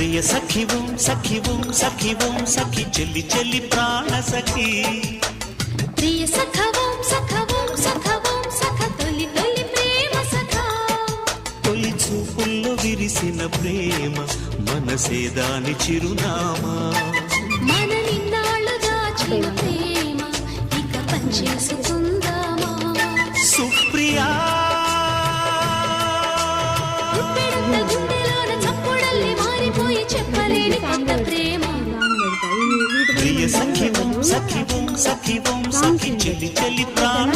ప్రియ సఖి ఓం సఖి ఓం సఖి ఓం సఖి చెల్లి చెల్లి ప్రాణ సఖి ప్రియ సఖ ఓం సఖ ఓం సఖ ఓం సఖ తొలి తొలి ప్రేమ సఖ తొలి చూపుల్లో విరిసిన ప్రేమ మనసే దాని చిరునామా మన నిన్నాళ్ళు దాచిన ప్రేమ ఇక పంచేసుకుందామా సుప్రియా గుండెలోన చప్పుడల్లి మారిపోయి చెప్పలేని కొత్త ప్రేమ ప్రియ సఖి ఓం సఖి ఓం సఖి ఓం సఖి చెల్లి చెల్లి ప్రాణ